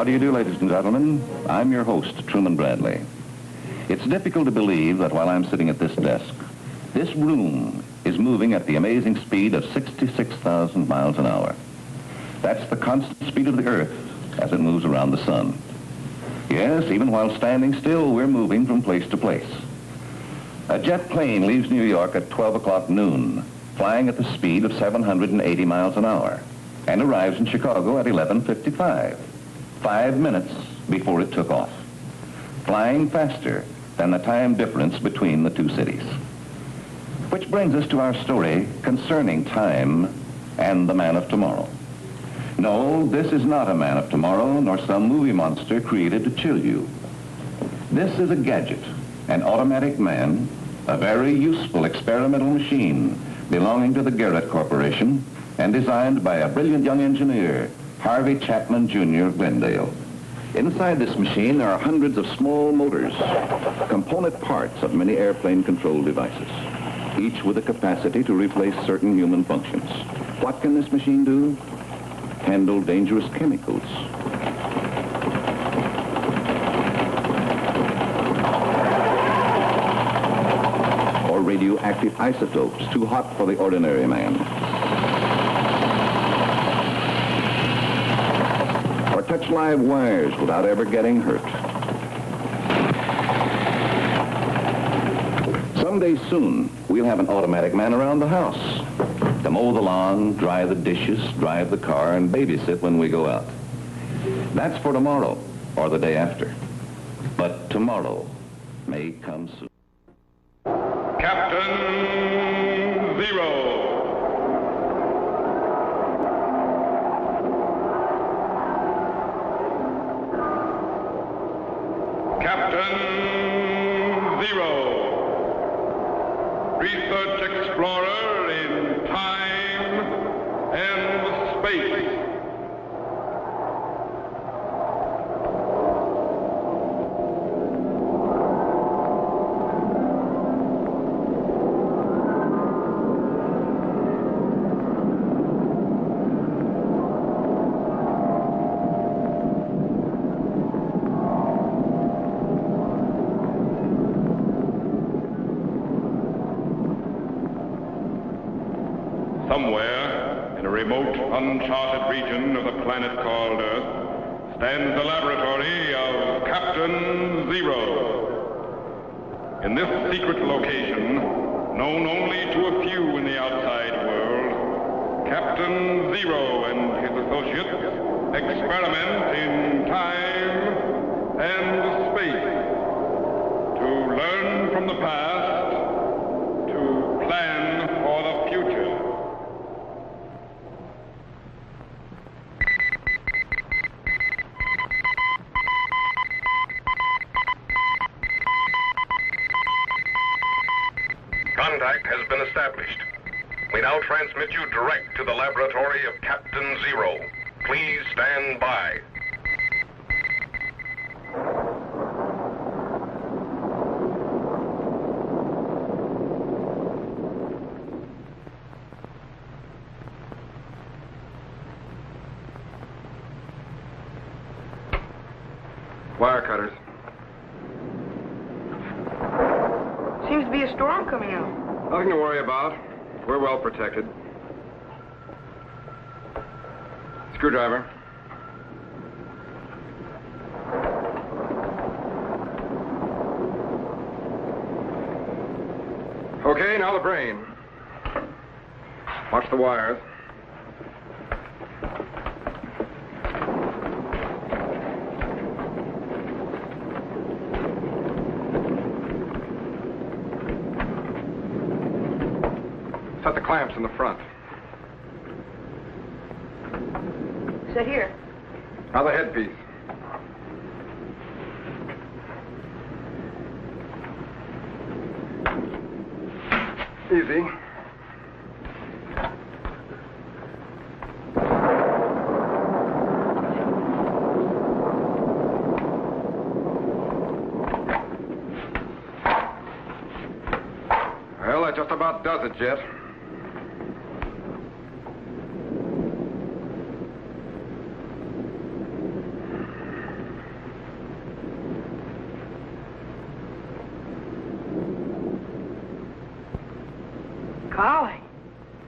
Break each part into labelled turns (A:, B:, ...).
A: How do you do, ladies and gentlemen? I'm your host, Truman Bradley. It's difficult to believe that while I'm sitting at this desk, this room is moving at the amazing speed of 66,000 miles an hour. That's the constant speed of the Earth as it moves around the sun. Yes, even while standing still, we're moving from place to place. A jet plane leaves New York at 12 o'clock noon, flying at the speed of 780 miles an hour, and arrives in Chicago at 11:55, 5 minutes before it took off, flying faster than the time difference between the two cities. Which brings us to our story concerning time and the man of tomorrow. No, this is not a man of tomorrow, nor some movie monster created to chill you. This is a gadget, an automatic man, a very useful experimental machine belonging to the Garrett Corporation and designed by a brilliant young engineer, Harvey Chapman Jr. of Glendale. Inside this machine there are hundreds of small motors, component parts of many airplane control devices, each with a capacity to replace certain human functions. What can this machine do? Handle dangerous chemicals. Or radioactive isotopes, too hot for the ordinary man. Or touch live wires without ever getting hurt. Someday soon, we'll have an automatic man around the house to mow the lawn, dry the dishes, drive the car, and babysit when we go out. That's for tomorrow or the day after. But tomorrow may come soon.
B: Captain Zero. Captain Zero. Research explorer in time and space. Somewhere in a remote, uncharted region of the planet called Earth stands the laboratory of Captain Zero. In this secret location, known only to a few in the outside world, Captain Zero and his associates experiment in time and space to learn from the past, to plan for the future.
C: Contact has been established. We now transmit you direct to the laboratory of Captain Zero. Please stand by.
D: Wire cutters.
E: Seems to be a storm coming out.
D: Nothing to worry about. We're well protected. Screwdriver. Okay, now the brain. Watch the wires. Set the clamps in the front.
E: Sit here.
D: Now the headpiece. Easy. Well, that just about does it, Jet.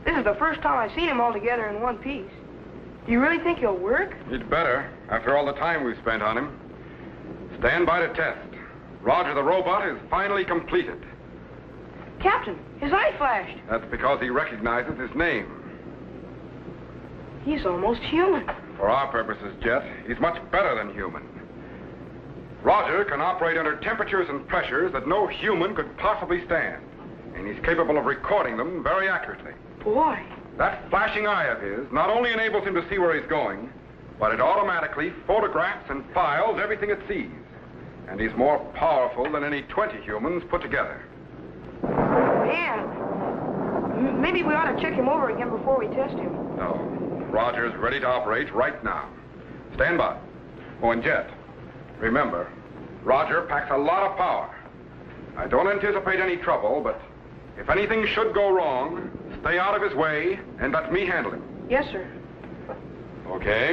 E: This is the first time I've seen him all together in one piece. Do you really think he'll work?
D: He'd better, after all the time we've spent on him. Stand by to test. Roger the robot is finally completed.
E: Captain, his eye flashed.
D: That's because he recognizes his name.
E: He's almost human.
D: For our purposes, Jet, he's much better than human. Roger can operate under temperatures and pressures that no human could possibly stand. And he's capable of recording them very accurately.
E: Boy.
D: That flashing eye of his not only enables him to see where he's going, but it automatically photographs and files everything it sees. And he's more powerful than any 20 humans put together.
E: Man. Maybe we ought to check him over again before we test him.
D: No. Roger's ready to operate right now. Stand by. Oh, and Jet, remember, Roger packs a lot of power. I don't anticipate any trouble, but if anything should go wrong, stay out of his way and let me handle him.
E: Yes, sir.
D: Okay.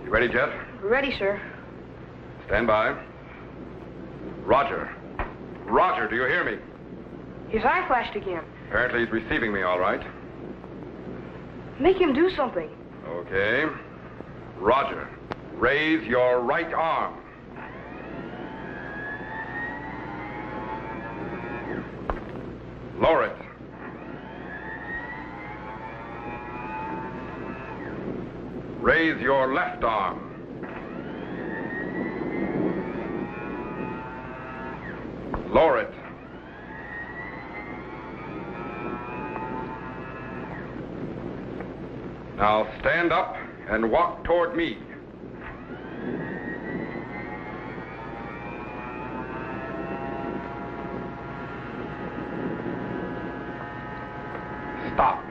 D: You ready, Jet?
E: Ready, sir.
D: Stand by. Roger. Roger, do you hear me?
E: His eye flashed again.
D: Apparently he's receiving me all right.
E: Make him do something.
D: Okay. Roger, raise your right arm. Lower it. Raise your left arm. Lower it. Now stand up and walk toward me. Stop.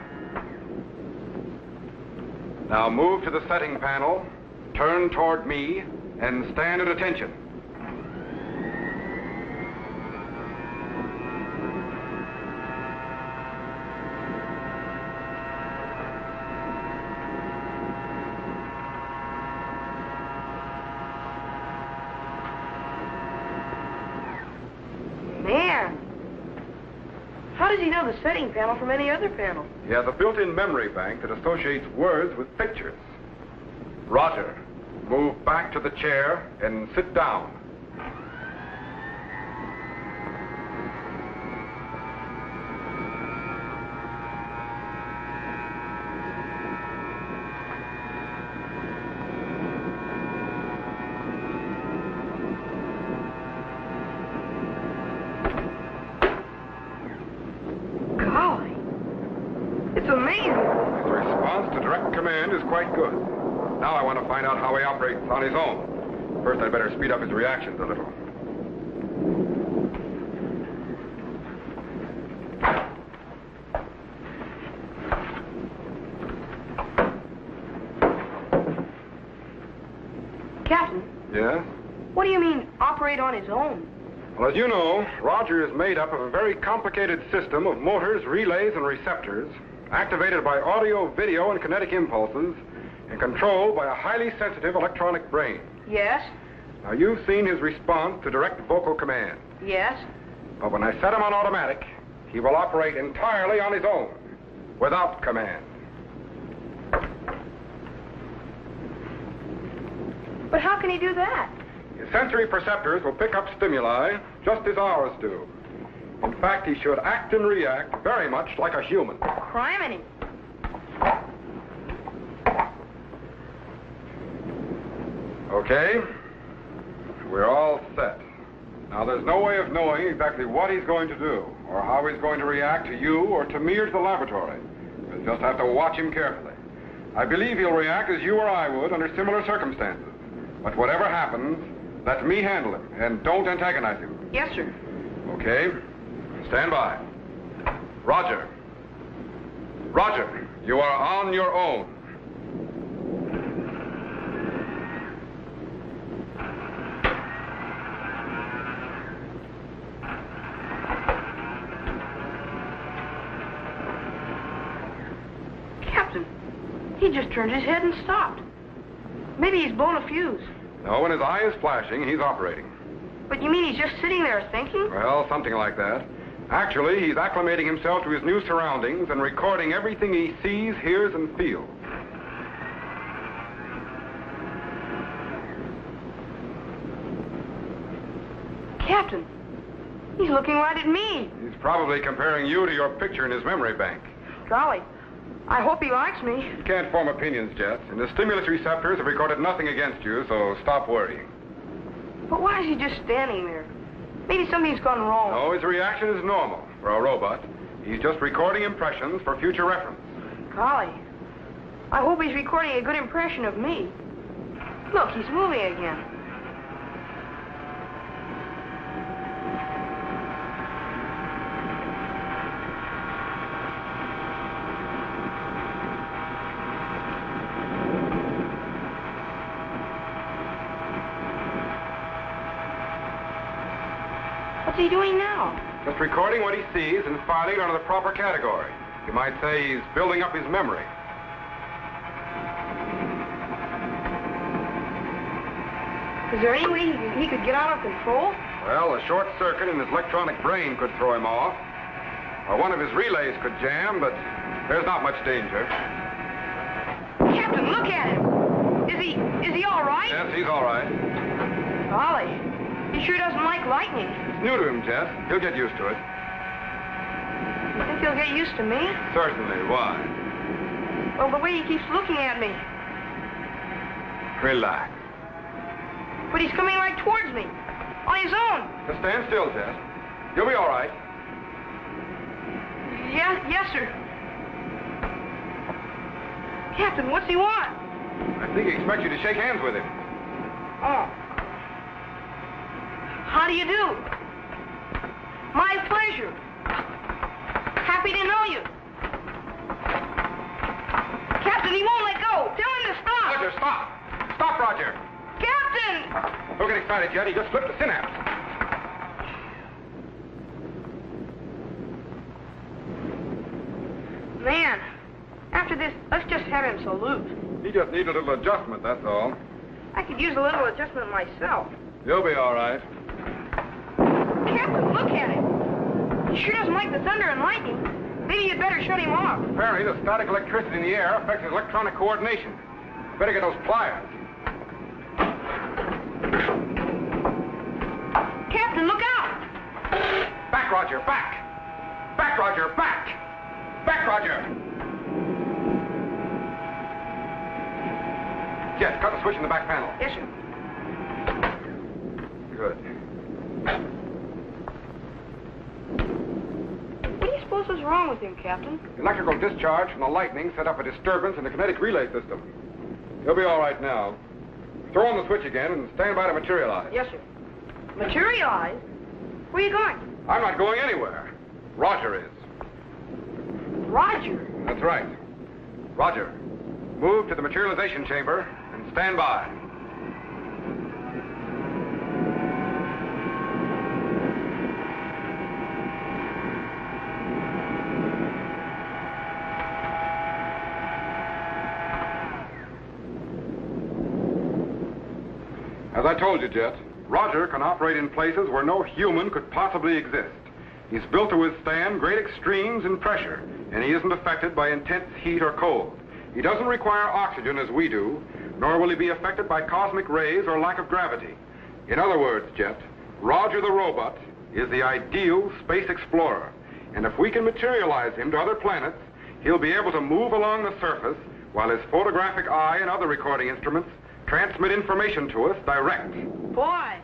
D: Now move to the setting panel, turn toward me, and stand at attention.
E: Man. How does he know the setting panel from any other panel?
D: He has a built-in memory bank that associates words with pictures. Roger, move back to the chair and sit down.
E: Golly. It's amazing.
D: His response to direct command is quite good. Now I want to find out how he operates on his own. First, I'd better speed up his reactions a little.
E: Captain,
D: Yeah?
E: what do you mean, operate on his own?
D: Well, as you know, Roger is made up of a very complicated system of motors, relays, and receptors, activated by audio, video, and kinetic impulses, and controlled by a highly sensitive electronic brain.
E: Yes?
D: Now, you've seen his response to direct vocal command.
E: Yes?
D: But when I set him on automatic, he will operate entirely on his own, without command.
E: But how can he do that?
D: His sensory perceptors will pick up stimuli just as ours do. In fact, he should act and react very much like a human.
E: Criminy.
D: Okay? We're all set. Now, there's no way of knowing exactly what he's going to do, or how he's going to react to you, or to me, or to the laboratory. You'll just have to watch him carefully. I believe he'll react as you or I would under similar circumstances. But whatever happens, let me handle him, and don't antagonize him.
E: Yes, sir.
D: Okay? Stand by. Roger. Roger, you are on your own.
E: Captain, he just turned his head and stopped. Maybe he's blown a fuse.
D: No, when his eye is flashing, he's operating.
E: But you mean he's just sitting there thinking?
D: Well, something like that. Actually, he's acclimating himself to his new surroundings and recording everything he sees, hears, and feels.
E: Captain, he's looking right at me.
D: He's probably comparing you to your picture in his memory bank.
E: Golly, I hope he likes me.
D: You can't form opinions, Jet, and the stimulus receptors have recorded nothing against you, so stop worrying.
E: But why is he just standing there? Maybe something's gone wrong.
D: No, his reaction is normal for a robot. He's just recording impressions for future reference.
E: Golly, I hope he's recording a good impression of me. Look, he's moving again. What's he doing now?
D: Just recording what he sees and filing it under the proper category. You might say he's building up his memory.
E: Is there any way he could get out of control?
D: Well, a short circuit in his electronic brain could throw him off. Or one of his relays could jam, but there's not much danger.
E: Captain, look at him. Is he all right?
D: Yes, he's all right.
E: Golly, he sure doesn't like lightning.
D: It's new to him, Jess. He'll get used to it.
E: You think he'll get used to me?
D: Certainly. Why?
E: Well, the way he keeps looking at me.
D: Relax.
E: But he's coming right towards me. On his own.
D: Just stand still, Jess. You'll be all right.
E: Yes, sir. Captain, what's he want?
D: I think he expects you to shake hands with him.
E: Oh. How do you do? My pleasure. Happy to know you. Captain, he won't let go. Tell him to stop.
D: Roger, stop. Stop, Roger.
E: Captain!
D: Don't get excited, Jet. He just slipped a synapse.
E: Man, after this, let's just have him salute.
D: He just needs a little adjustment, that's all.
E: I could use a little adjustment myself.
D: You'll be all right.
E: Captain, look at him. He sure doesn't like the thunder and lightning. Maybe you'd better shut him off.
D: Apparently, the static electricity in the air affects his electronic coordination. Better get those pliers.
E: Captain, look out!
D: Back, Roger, back! Back, Roger, back! Back, Roger! Jet, cut the switch in the back panel.
E: Yes, sir.
D: Good.
E: What do you suppose is wrong with him, Captain?
D: Electrical discharge from the lightning set up a disturbance in the kinetic relay system. He'll be all right now. Throw on the switch again and stand by to materialize.
E: Yes, sir. Materialize? Where are you going?
D: I'm not going anywhere. Roger is.
E: Roger?
D: That's right. Roger, move to the materialization chamber and stand by. As I told you, Jet, Roger can operate in places where no human could possibly exist. He's built to withstand great extremes in pressure, and he isn't affected by intense heat or cold. He doesn't require oxygen as we do, nor will he be affected by cosmic rays or lack of gravity. In other words, Jet, Roger the robot is the ideal space explorer. And if we can materialize him to other planets, he'll be able to move along the surface while his photographic eye and other recording instruments transmit information to us direct.
E: Boy!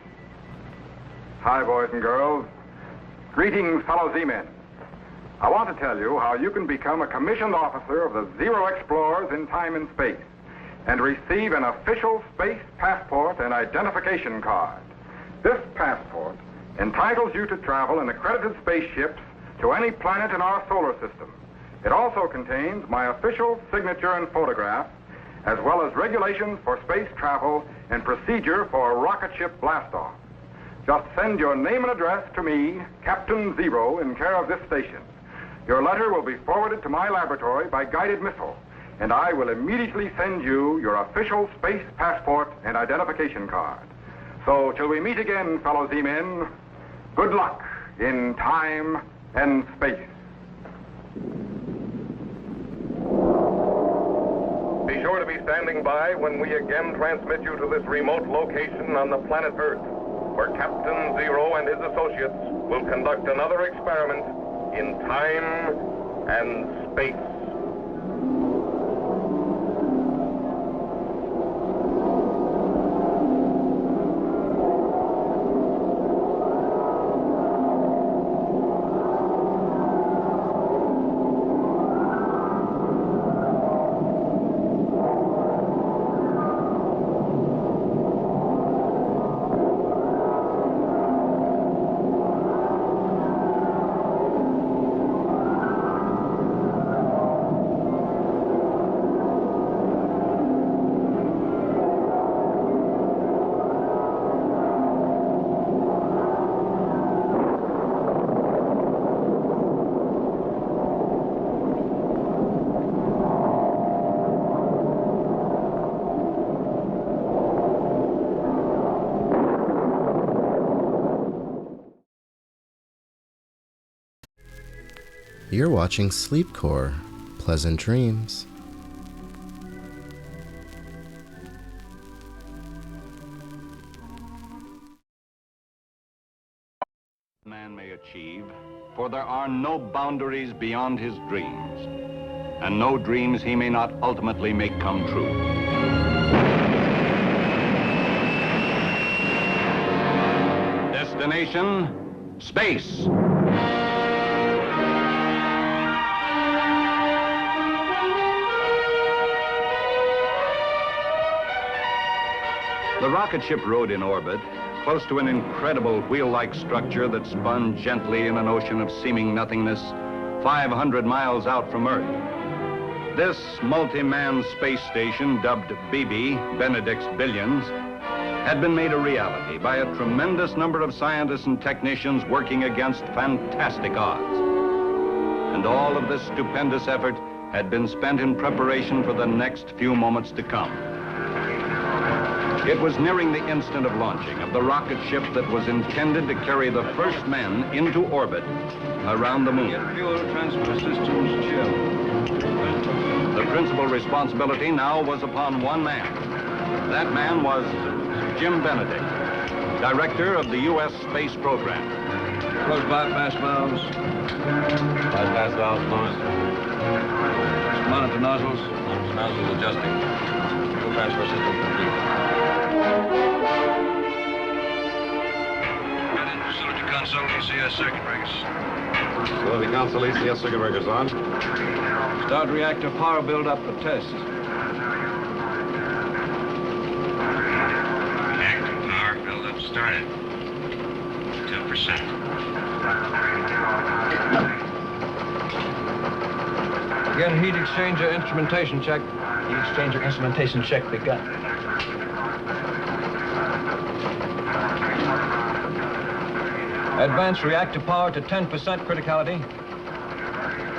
D: Hi, boys and girls. Greetings, fellow Z-men. I want to tell you how you can become a commissioned officer of the Zero Explorers in time and space and receive an official space passport and identification card. This passport entitles you to travel in accredited spaceships to any planet in our solar system. It also contains my official signature and photograph, as well as regulations for space travel and procedure for a rocket ship blastoff. Just send your name and address to me, Captain Zero, in care of this station. Your letter will be forwarded to my laboratory by guided missile, and I will immediately send you your official space passport and identification card. So, till we meet again, fellow Z-men, good luck in time and space.
C: Be sure to be standing by when we again transmit you to this remote location on the planet Earth, where Captain Zero and his associates will conduct another experiment in time and space.
F: You're watching Sleepcore. Pleasant dreams.
G: Man may achieve, for there are no boundaries beyond his dreams, and no dreams he may not ultimately make come true. Destination, space. The rocket ship rode in orbit, close to an incredible wheel-like structure that spun gently in an ocean of seeming nothingness 500 miles out from Earth. This multi-man space station, dubbed BB, Benedict's Billions, had been made a reality by a tremendous number of scientists and technicians working against fantastic odds. And all of this stupendous effort had been spent in preparation for the next few moments to come. It was nearing the instant of launching of the rocket ship that was intended to carry the first men into orbit around the moon.
H: Fuel transfer systems chill.
G: The principal responsibility now was upon one man. That man was Jim Benedict, director of the U.S. space program.
H: Close bypass valves.
I: Bypass valves closed.
H: Monitor nozzles.
I: Nozzles adjusting. Fuel transfer system complete.
H: Get in facility console, ECS circuit breakers.
I: Facility console ECS circuit breakers on.
H: Start reactor power build-up for test.
J: Reactor power build-up started. 2%.
H: Again, heat exchanger instrumentation check.
K: Heat exchanger instrumentation check begun.
H: Advance reactor power to 10% criticality.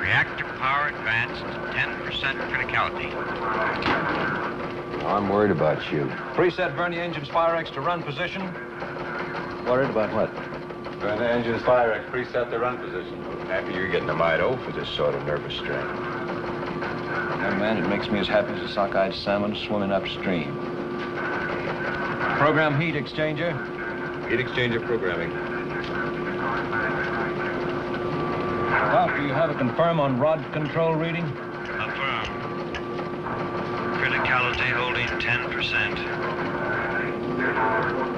J: Reactor power advanced 10% criticality.
I: I'm worried about you.
H: Preset Vernier engines Firex to run position.
K: Worried about what?
I: When the engine's Firex preset the run position. Happy you're getting a mite for this sort of nervous strain.
K: Young man, it makes me as happy as a sockeyed salmon swimming upstream.
H: Program heat exchanger.
I: Heat exchanger programming.
H: Doc, do you have a confirm on rod control reading?
J: Affirm. Criticality holding 10%.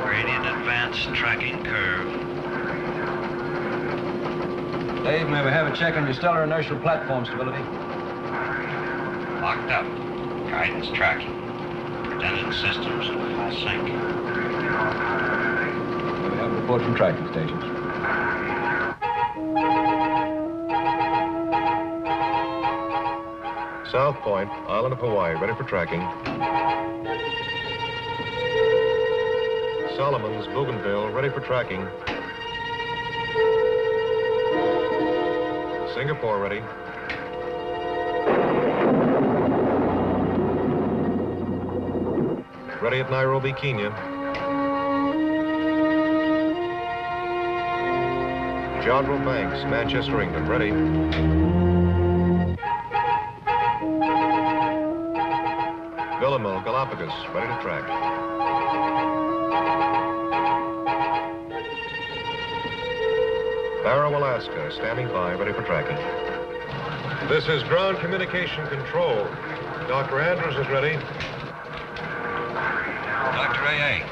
J: Gradient advance tracking curve.
H: Dave, may we have a check on your stellar inertial platform stability?
J: Locked up. Guidance tracking. Redundant systems in full sync.
H: May we have a report from tracking stations?
I: South Point, Island of Hawaii, ready for tracking. Solomon's, Bougainville, ready for tracking. Singapore, ready. Ready at Nairobi, Kenya.
L: Jodrell Banks, Manchester, England, ready. Villamil, Galapagos, ready to track. Barrow, Alaska, standing by, ready for tracking. This is ground communication control. Dr. Andrews is ready.
K: Dr. AA,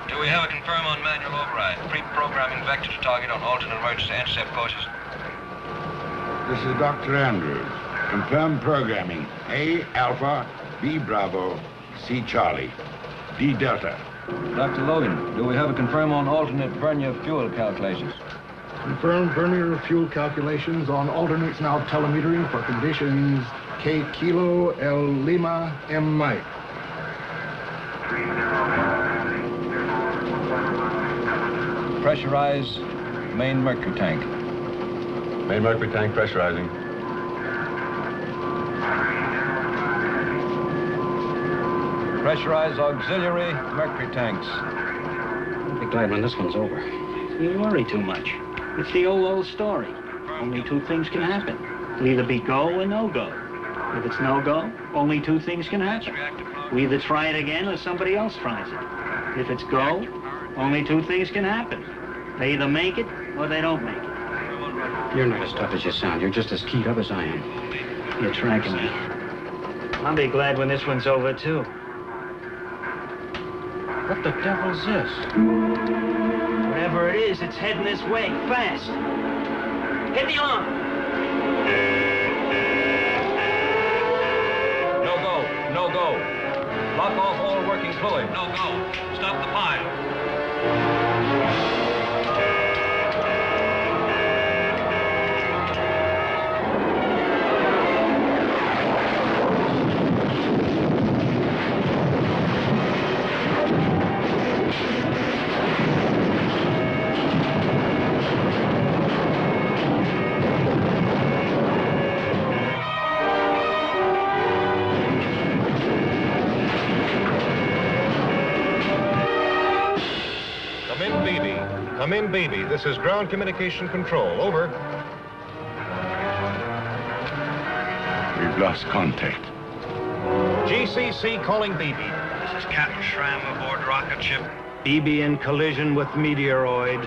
K: do we have a confirm on manual override? Pre-programming vector to target on alternate emergency intercept courses.
M: This is Dr. Andrews. Confirm programming. A Alpha, B Bravo, C Charlie, D Delta.
H: Dr. Logan, do we have a confirm on alternate Vernier fuel calculations?
N: Confirmed Vernier fuel calculations on alternates now telemetering for conditions K Kilo, L Lima, M Mike.
H: Pressurize main mercury tank.
I: Main mercury tank pressurizing.
H: Pressurize auxiliary mercury tanks.
O: I'll be glad when this one's over. You worry too much. It's the old story. Only two things can happen. It'll either be go or no go. If it's no go, only two things can happen. We either try it again or somebody else tries it. If it's go, only two things can happen. They either make it or they don't make it. You're not as tough as you sound. You're just as keyed up as I am. You're tracking me. I'll be glad when this one's over, too. What the devil's this? Whatever it is, it's heading this way, fast. Hit the alarm.
H: No go, no go. Lock off all working fluid.
K: No go. Stop the pile.
L: Come in, baby. This is ground communication control. Over.
M: We've lost contact.
L: GCC calling BB.
J: This is Captain Schramm aboard rocket ship.
O: BB in collision with meteoroid.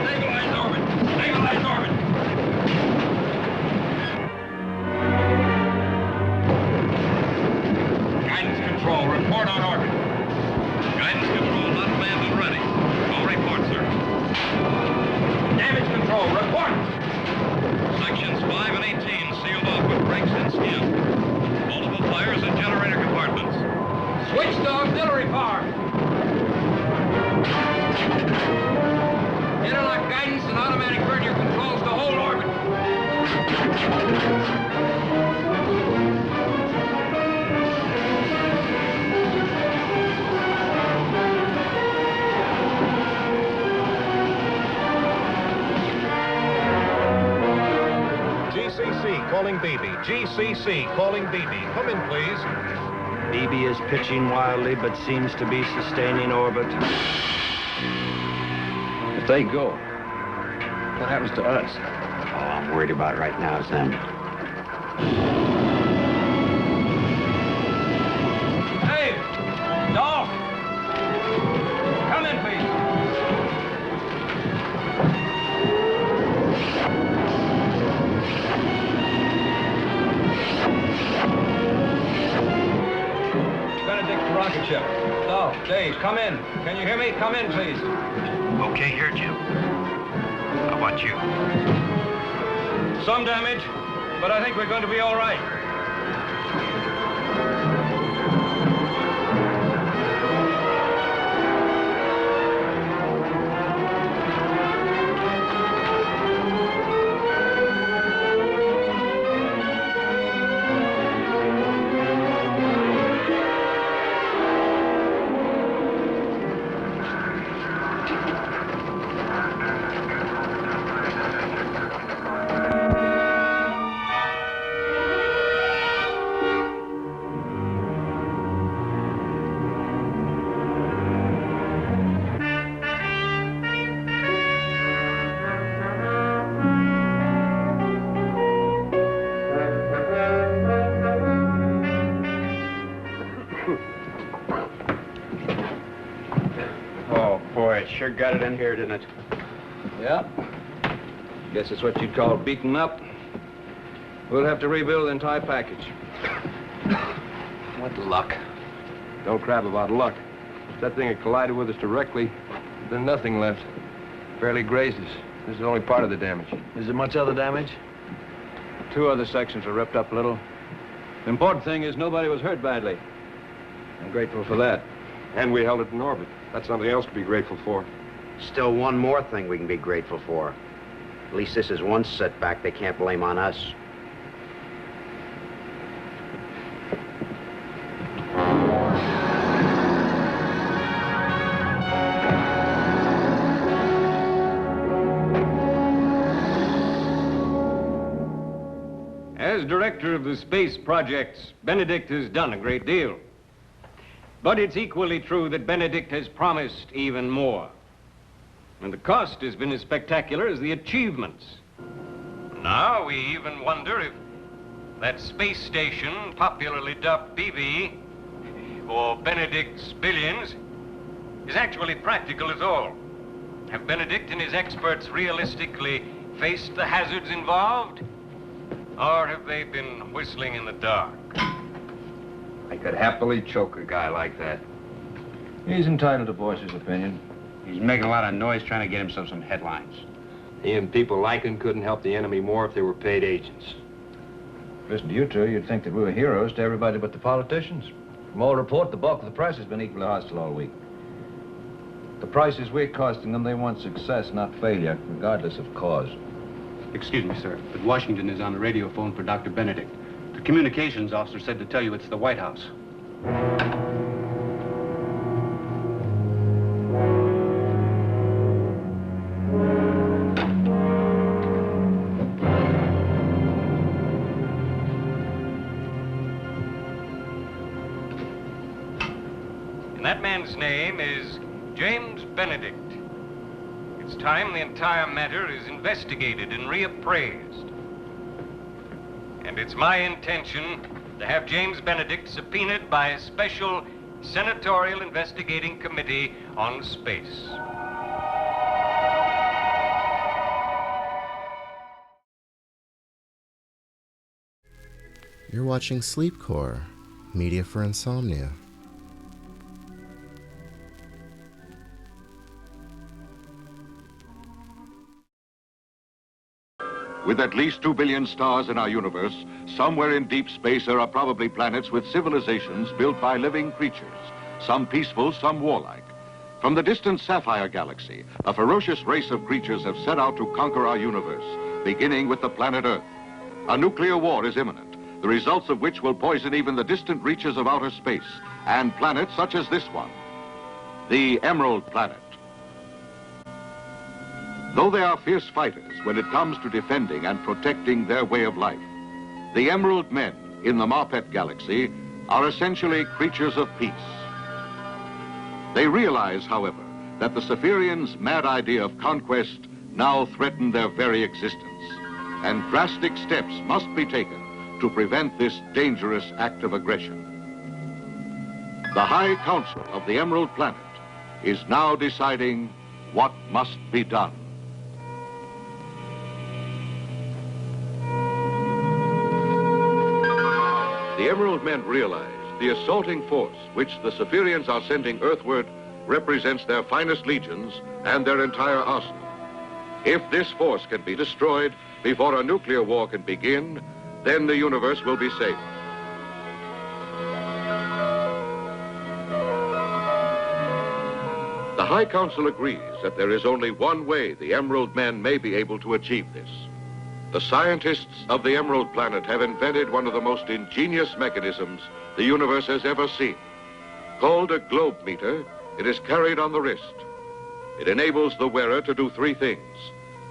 J: Stabilize orbit. Stabilize orbit. Guidance control. Report on orbit.
K: Guidance control, not manned and ready. All report, sir.
J: Damage control. Report.
K: Sections 5 and 18 sealed off with brakes and skin. Multiple fires in generator compartments.
J: Switch to auxiliary power. Interlock guidance and automatic Vernier controls to hold orbit.
L: GCC calling BB. GCC calling BB. Come in, please.
O: BB is pitching wildly, but seems to be sustaining orbit.
K: If they go, what happens to us?
O: All I'm worried about right now is them.
J: Hey! Dolph! Come in, please.
H: Benedict rocket ship. Dolph, Dave, come in. Can you hear me? Come in, please.
J: Okay here, Jim. How about you?
H: Some damage, but I think we're going to be all right.
I: it sure got it in here, didn't it?
H: Yeah. Guess it's what you'd call beaten up. We'll have to rebuild the entire package.
I: What luck.
P: Don't crab about luck. If that thing had collided with us directly, then nothing left. Barely grazed us. This is only part of the damage.
I: Is there much other damage?
H: 2 other sections are ripped up a little. The important thing is nobody was hurt badly. I'm grateful for that.
P: And we held it in orbit. That's something else to be grateful for.
I: Still one more thing we can be grateful for. At least this is one setback they can't blame on us.
Q: As director of the space projects, Benedict has done a great deal. But it's equally true that Benedict has promised even more. And the cost has been as spectacular as the achievements. Now we even wonder if that space station, popularly dubbed BB, or Benedict's Billions, is actually practical at all. Have Benedict and his experts realistically faced the hazards involved? Or have they been whistling in the dark?
P: I could happily choke a guy like that.
I: He's entitled to voice his opinion. He's making a lot of noise trying to get himself some headlines.
P: He and people like him couldn't help the enemy more if they were paid agents.
I: Listen to you two, you'd think that we were heroes to everybody but the politicians. From all report, the bulk of the press has been equally hostile all week. The prices we're costing them, they want success, not failure, regardless of cause.
R: Excuse me, sir, but Washington is on the radio phone for Dr. Benedict. The communications officer said to tell you it's the White House.
Q: And that man's name is James Benedict. It's time the entire matter is investigated and reappraised. And it's my intention to have James Benedict subpoenaed by a special senatorial investigating committee on space.
F: You're watching Sleepcore, media for insomnia.
S: With at least 2 billion stars in our universe, somewhere in deep space there are probably planets with civilizations built by living creatures, some peaceful, some warlike. From the distant Sapphire Galaxy, a ferocious race of creatures have set out to conquer our universe, beginning with the planet Earth. A nuclear war is imminent, the results of which will poison even the distant reaches of outer space, and planets such as this one, the Emerald Planet. Though they are fierce fighters when it comes to defending and protecting their way of life, the Emerald Men in the Marpet Galaxy are essentially creatures of peace. They realize, however, that the Cephirians' mad idea of conquest now threaten their very existence, and drastic steps must be taken to prevent this dangerous act of aggression. The High Council of the Emerald Planet is now deciding what must be done. The Emerald Men realize the assaulting force which the Cephirians are sending earthward represents their finest legions and their entire arsenal. If this force can be destroyed before a nuclear war can begin, then the universe will be safe. The High Council agrees that there is only one way the Emerald Men may be able to achieve this. The scientists of the Emerald Planet have invented one of the most ingenious mechanisms the universe has ever seen. Called a globe meter, it is carried on the wrist. It enables the wearer to do 3 things: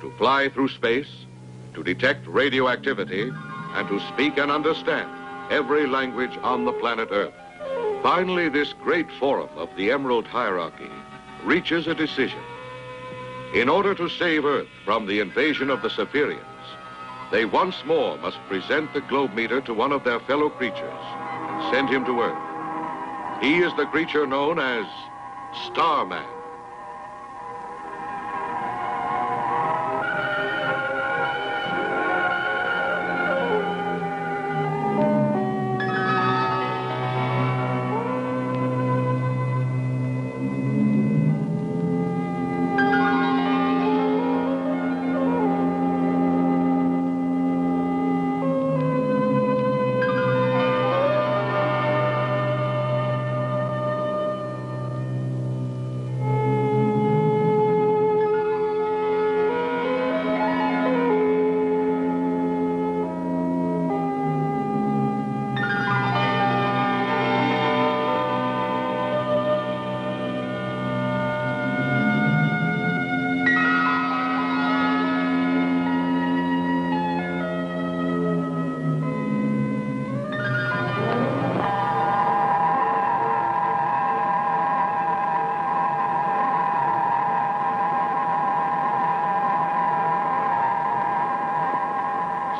S: to fly through space, to detect radioactivity, and to speak and understand every language on the planet Earth. Finally, this great forum of the Emerald hierarchy reaches a decision. In order to save Earth from the invasion of the Cephirians, they once more must present the globe meter to one of their fellow creatures and send him to Earth. He is the creature known as Starman.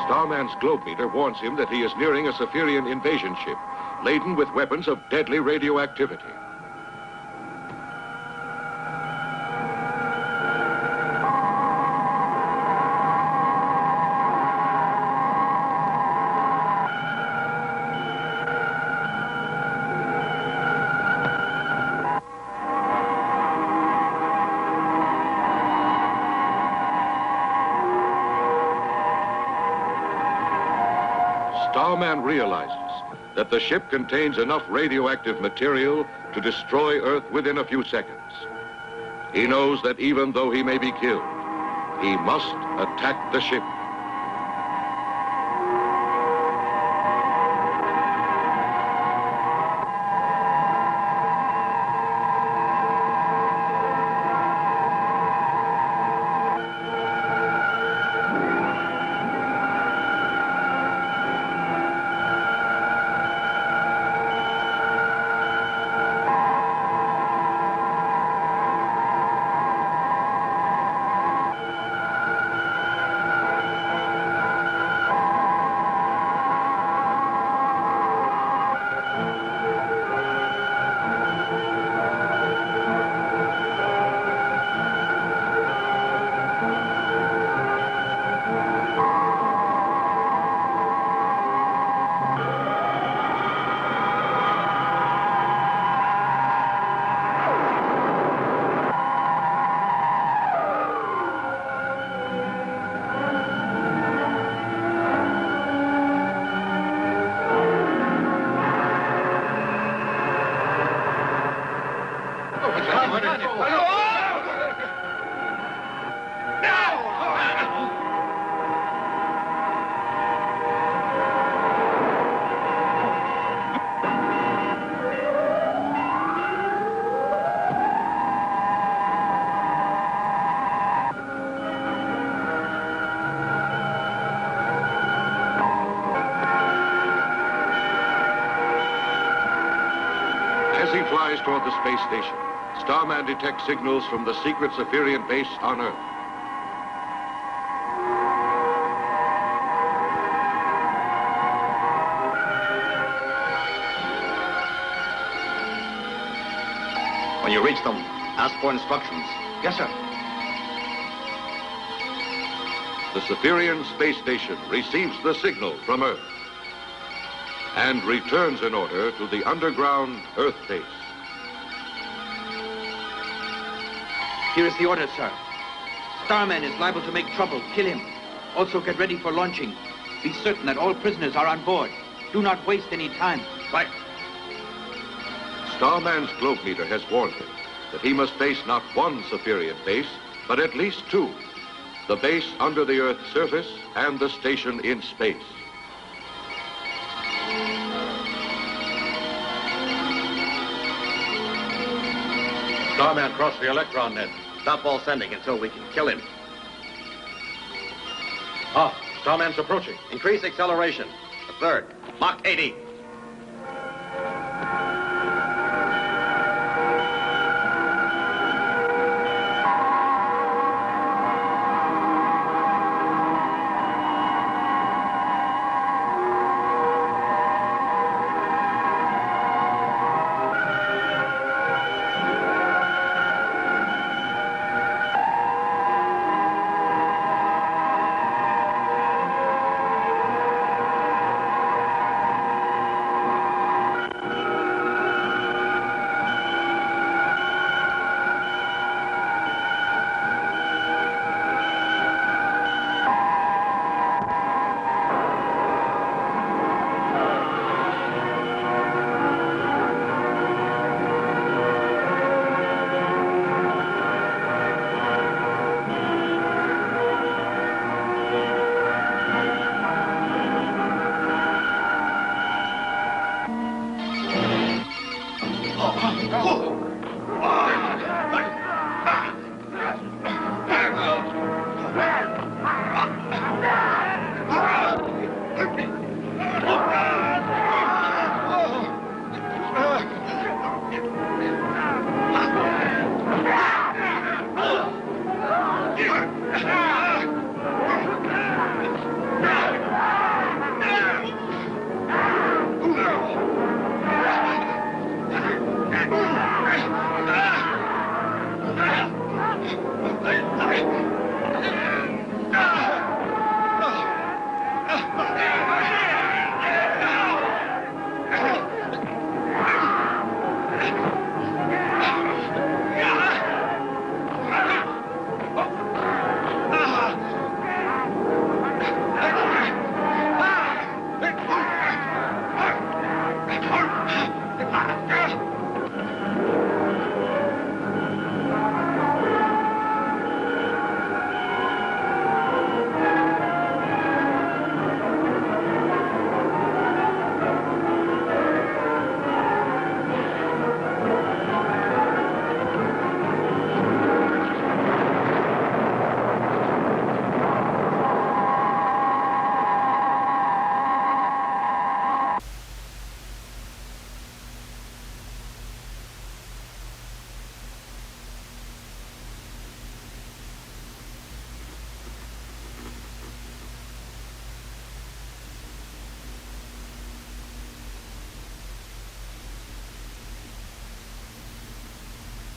S: Starman's globe meter warns him that he is nearing a Spherian invasion ship, laden with weapons of deadly radioactivity. Starman realizes that the ship contains enough radioactive material to destroy Earth within a few seconds. He knows that even though he may be killed, he must attack the ship. As he flies toward the space station, Starman detects signals from the secret Spherian base on Earth.
J: When you reach them, ask for instructions.
O: Yes, sir.
S: The Spherian space station receives the signal from Earth and returns in order to the underground Earth base.
T: Here is the order, sir. Starman is liable to make trouble. Kill him. Also get ready for launching. Be certain that all prisoners are on board. Do not waste any time.
S: Right. Starman's globe meter has warned him that he must face not one Spherian base, but at least two. The base under the Earth's surface and the station in space.
J: Starman, cross the electron net. Stop all sending until we can kill him. Ah, Starman's approaching. Increase acceleration. A third. Mach 80.